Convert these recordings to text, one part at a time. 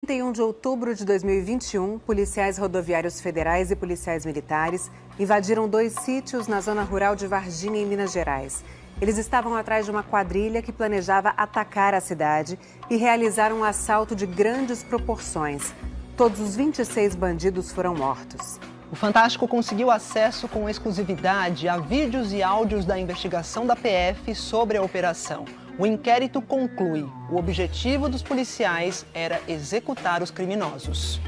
31 de outubro de 2021, policiais rodoviários federais e policiais militares invadiram 2 sítios na zona rural de Varginha, em Minas Gerais. Eles estavam atrás de uma quadrilha que planejava atacar a cidade e realizaram um assalto de grandes proporções. Todos os 26 bandidos foram mortos. O Fantástico conseguiu acesso com exclusividade a vídeos e áudios da investigação da PF sobre a operação. O inquérito conclui: o objetivo dos policiais era executar os criminosos.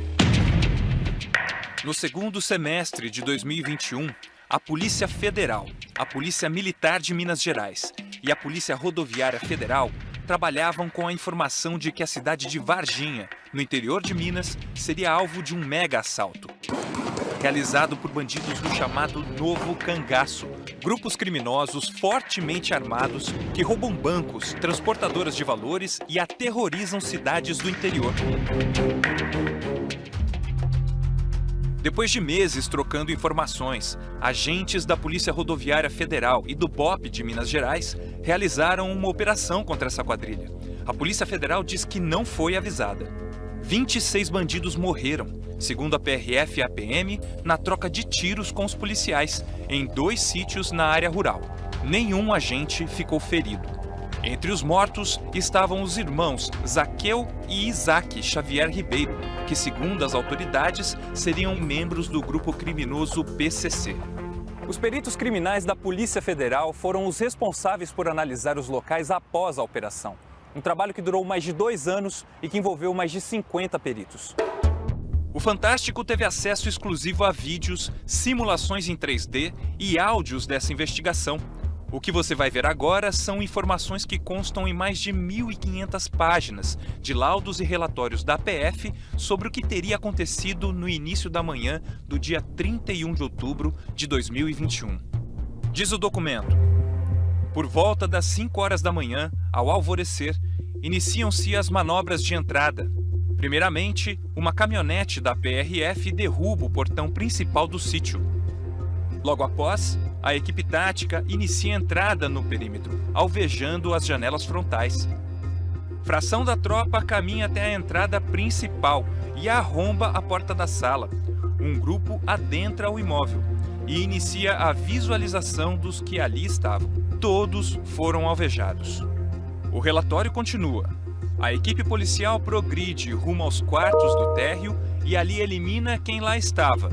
No segundo semestre de 2021, a Polícia Federal, a Polícia Militar de Minas Gerais e a Polícia Rodoviária Federal trabalhavam com a informação de que a cidade de Varginha, no interior de Minas, seria alvo de um mega assalto realizado por bandidos do chamado Novo Cangaço, grupos criminosos fortemente armados que roubam bancos, transportadoras de valores e aterrorizam cidades do interior. Depois de meses trocando informações, agentes da Polícia Rodoviária Federal e do BOP de Minas Gerais realizaram uma operação contra essa quadrilha. A Polícia Federal diz que não foi avisada. 26 bandidos morreram, segundo a PRF e a PM, na troca de tiros com os policiais, em 2 sítios na área rural. Nenhum agente ficou ferido. Entre os mortos estavam os irmãos Zaqueu e Isaac Xavier Ribeiro, que, segundo as autoridades, seriam membros do grupo criminoso PCC. Os peritos criminais da Polícia Federal foram os responsáveis por analisar os locais após a operação. Um trabalho que durou mais de 2 anos e que envolveu mais de 50 peritos. O Fantástico teve acesso exclusivo a vídeos, simulações em 3D e áudios dessa investigação. O que você vai ver agora são informações que constam em mais de 1.500 páginas de laudos e relatórios da PF sobre o que teria acontecido no início da manhã do dia 31 de outubro de 2021. Diz o documento: por volta das 5 horas da manhã, ao alvorecer, iniciam-se as manobras de entrada. Primeiramente, uma caminhonete da PRF derruba o portão principal do sítio. Logo após, a equipe tática inicia a entrada no perímetro, alvejando as janelas frontais. Fração da tropa caminha até a entrada principal e arromba a porta da sala. Um grupo adentra o imóvel e inicia a visualização dos que ali estavam. Todos foram alvejados. O relatório continua. A equipe policial progride rumo aos quartos do térreo e ali elimina quem lá estava.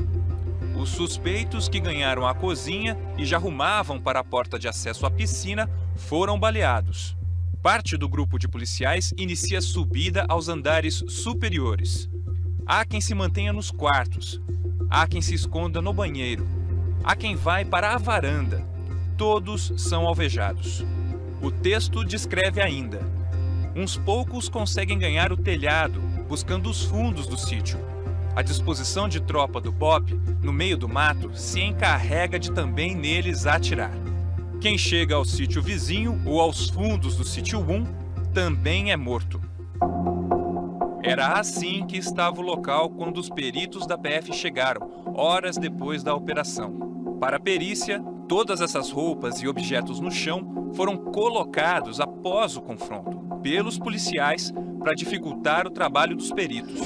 Os suspeitos que ganharam a cozinha e já rumavam para a porta de acesso à piscina foram baleados. Parte do grupo de policiais inicia a subida aos andares superiores. Há quem se mantenha nos quartos. Há quem se esconda no banheiro. Há quem vai para a varanda. Todos são alvejados. O texto descreve ainda: uns poucos conseguem ganhar o telhado, buscando os fundos do sítio. A disposição de tropa do BOP, no meio do mato, se encarrega de também neles atirar. Quem chega ao sítio vizinho ou aos fundos do sítio 1 também é morto. Era assim que estava o local quando os peritos da PF chegaram, horas depois da operação. Para a perícia, todas essas roupas e objetos no chão foram colocados após o confronto pelos policiais para dificultar o trabalho dos peritos.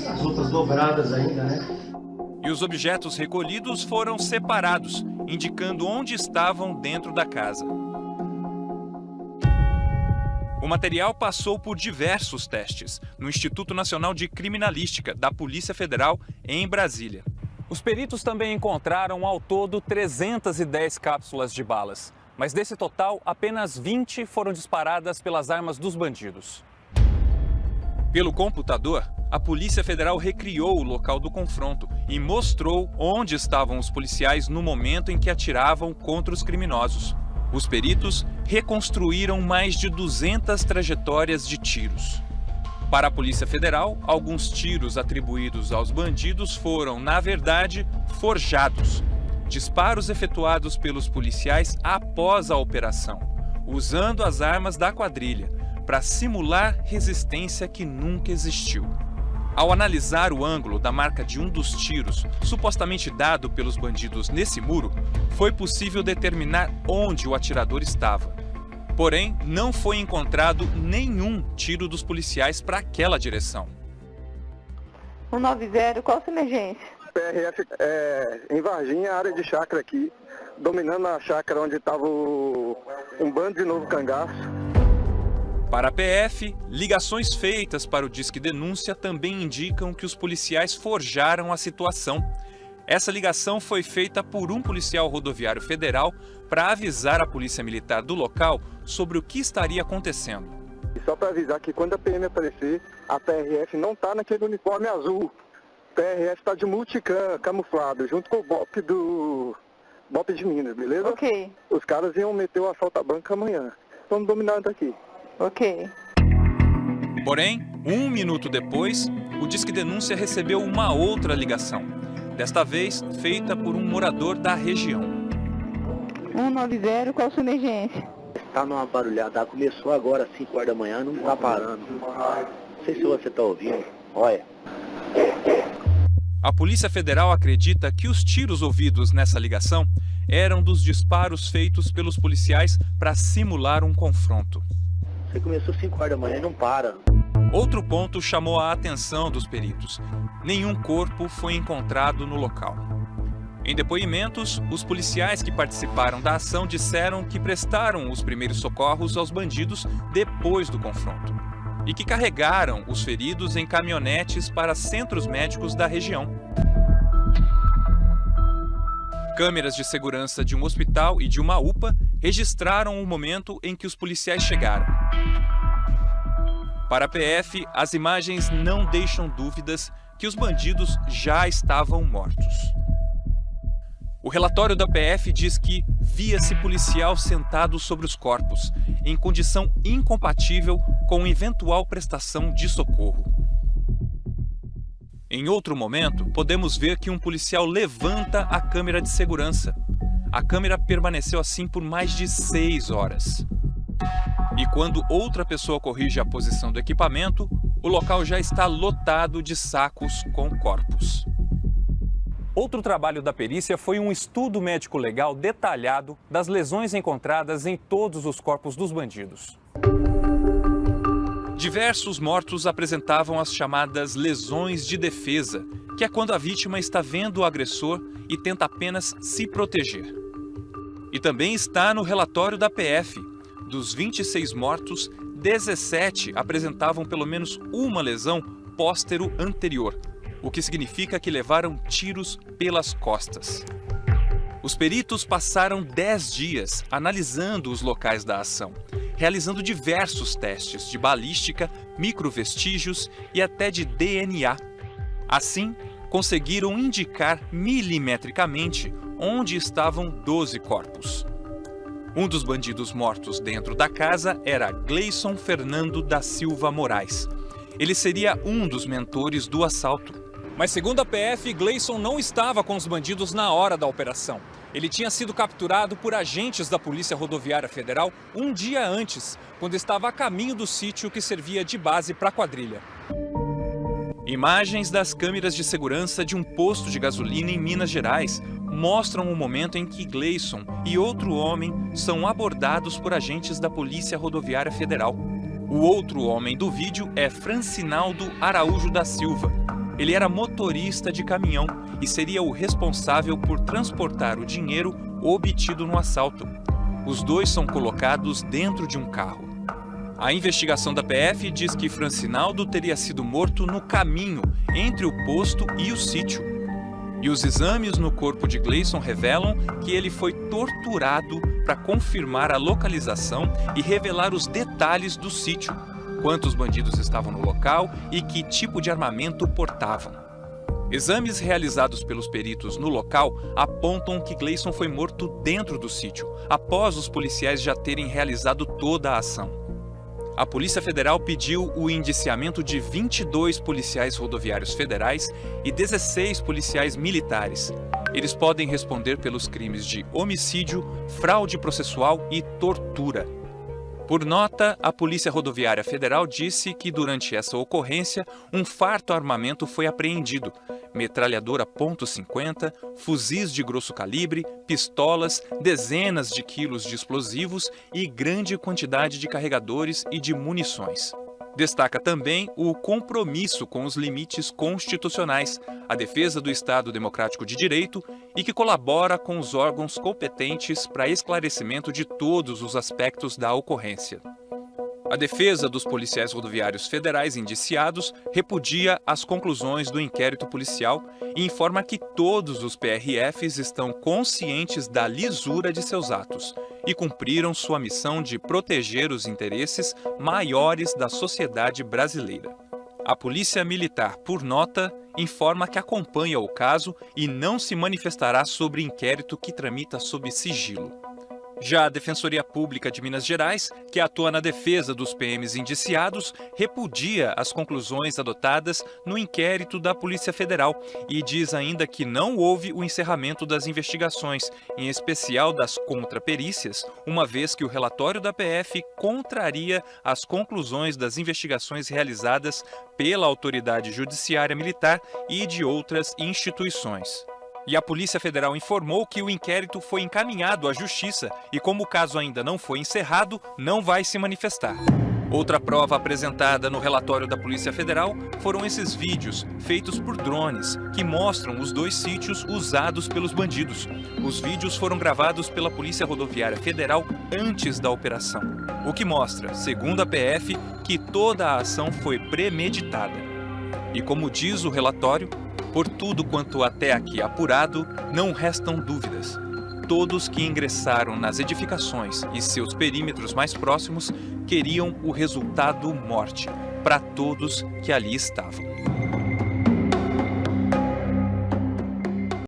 As roupas dobradas ainda, né? E os objetos recolhidos foram separados, indicando onde estavam dentro da casa. O material passou por diversos testes no Instituto Nacional de Criminalística da Polícia Federal em Brasília. Os peritos também encontraram ao todo 310 cápsulas de balas, mas desse total, apenas 20 foram disparadas pelas armas dos bandidos. Pelo computador, a Polícia Federal recriou o local do confronto e mostrou onde estavam os policiais no momento em que atiravam contra os criminosos. Os peritos reconstruíram mais de 200 trajetórias de tiros. Para a Polícia Federal, alguns tiros atribuídos aos bandidos foram, na verdade, forjados. Disparos efetuados pelos policiais após a operação, usando as armas da quadrilha, para simular resistência que nunca existiu. Ao analisar o ângulo da marca de um dos tiros, supostamente dado pelos bandidos nesse muro, foi possível determinar onde o atirador estava. Porém, não foi encontrado nenhum tiro dos policiais para aquela direção. 190, qual a sua emergência? PRF em Varginha, área de chácara aqui, dominando a chácara onde estava um bando de novo cangaço. Para a PF, ligações feitas para o Disque Denúncia também indicam que os policiais forjaram a situação. Essa ligação foi feita por um policial rodoviário federal para avisar a polícia militar do local sobre o que estaria acontecendo. E só para avisar que quando a PM aparecer, a PRF não está naquele uniforme azul. A PRF está de multicam, camuflado, junto com o BOP de Minas, beleza? Ok. Os caras iam meter o assalto à banca amanhã. Estamos dominando aqui. Ok. Porém, 1 minuto depois, o Disque Denúncia recebeu uma outra ligação. Desta vez, feita por um morador da região. 190, qual a sua emergência? Tá numa barulhada, começou agora às 5 horas da manhã, não tá parando. Não sei se você tá ouvindo, olha. A Polícia Federal acredita que os tiros ouvidos nessa ligação eram dos disparos feitos pelos policiais para simular um confronto. Você começou às 5 horas da manhã e não para. Outro ponto chamou a atenção dos peritos. Nenhum corpo foi encontrado no local. Em depoimentos, os policiais que participaram da ação disseram que prestaram os primeiros socorros aos bandidos depois do confronto e que carregaram os feridos em caminhonetes para centros médicos da região. Câmeras de segurança de um hospital e de uma UPA registraram o momento em que os policiais chegaram. Para a PF, as imagens não deixam dúvidas que os bandidos já estavam mortos. O relatório da PF diz que via-se policial sentado sobre os corpos, em condição incompatível com eventual prestação de socorro. Em outro momento, podemos ver que um policial levanta a câmera de segurança. A câmera permaneceu assim por mais de 6 horas. E quando outra pessoa corrige a posição do equipamento, o local já está lotado de sacos com corpos. Outro trabalho da perícia foi um estudo médico-legal detalhado das lesões encontradas em todos os corpos dos bandidos. Diversos mortos apresentavam as chamadas lesões de defesa, que é quando a vítima está vendo o agressor e tenta apenas se proteger. E também está no relatório da PF. Dos 26 mortos, 17 apresentavam pelo menos uma lesão póstero anterior, o que significa que levaram tiros pelas costas. Os peritos passaram 10 dias analisando os locais da ação, realizando diversos testes de balística, microvestígios e até de DNA. Assim, conseguiram indicar milimetricamente onde estavam 12 corpos. Um dos bandidos mortos dentro da casa era Gleison Fernando da Silva Moraes. Ele seria um dos mentores do assalto. Mas segundo a PF, Gleison não estava com os bandidos na hora da operação. Ele tinha sido capturado por agentes da Polícia Rodoviária Federal um dia antes, quando estava a caminho do sítio que servia de base para a quadrilha. Imagens das câmeras de segurança de um posto de gasolina em Minas Gerais mostram o momento em que Gleison e outro homem são abordados por agentes da Polícia Rodoviária Federal. O outro homem do vídeo é Francinaldo Araújo da Silva. Ele era motorista de caminhão e seria o responsável por transportar o dinheiro obtido no assalto. Os dois são colocados dentro de um carro. A investigação da PF diz que Francinaldo teria sido morto no caminho entre o posto e o sítio. E os exames no corpo de Gleison revelam que ele foi torturado para confirmar a localização e revelar os detalhes do sítio, quantos bandidos estavam no local e que tipo de armamento portavam. Exames realizados pelos peritos no local apontam que Gleison foi morto dentro do sítio, após os policiais já terem realizado toda a ação. A Polícia Federal pediu o indiciamento de 22 policiais rodoviários federais e 16 policiais militares. Eles podem responder pelos crimes de homicídio, fraude processual e tortura. Por nota, a Polícia Rodoviária Federal disse que durante essa ocorrência, um farto armamento foi apreendido: metralhadora .50, fuzis de grosso calibre, pistolas, dezenas de quilos de explosivos e grande quantidade de carregadores e de munições. Destaca também o compromisso com os limites constitucionais, a defesa do Estado Democrático de Direito e que colabora com os órgãos competentes para esclarecimento de todos os aspectos da ocorrência. A defesa dos policiais rodoviários federais indiciados repudia as conclusões do inquérito policial e informa que todos os PRFs estão conscientes da lisura de seus atos e cumpriram sua missão de proteger os interesses maiores da sociedade brasileira. A Polícia Militar, por nota, informa que acompanha o caso e não se manifestará sobre inquérito que tramita sob sigilo. Já a Defensoria Pública de Minas Gerais, que atua na defesa dos PMs indiciados, repudia as conclusões adotadas no inquérito da Polícia Federal e diz ainda que não houve o encerramento das investigações, em especial das contraperícias, uma vez que o relatório da PF contraria as conclusões das investigações realizadas pela Autoridade Judiciária Militar e de outras instituições. E a Polícia Federal informou que o inquérito foi encaminhado à Justiça e, como o caso ainda não foi encerrado, não vai se manifestar. Outra prova apresentada no relatório da Polícia Federal foram esses vídeos feitos por drones que mostram os 2 sítios usados pelos bandidos. Os vídeos foram gravados pela Polícia Rodoviária Federal antes da operação, o que mostra, segundo a PF, que toda a ação foi premeditada. E como diz o relatório, por tudo quanto até aqui apurado, não restam dúvidas. Todos que ingressaram nas edificações e seus perímetros mais próximos queriam o resultado morte para todos que ali estavam.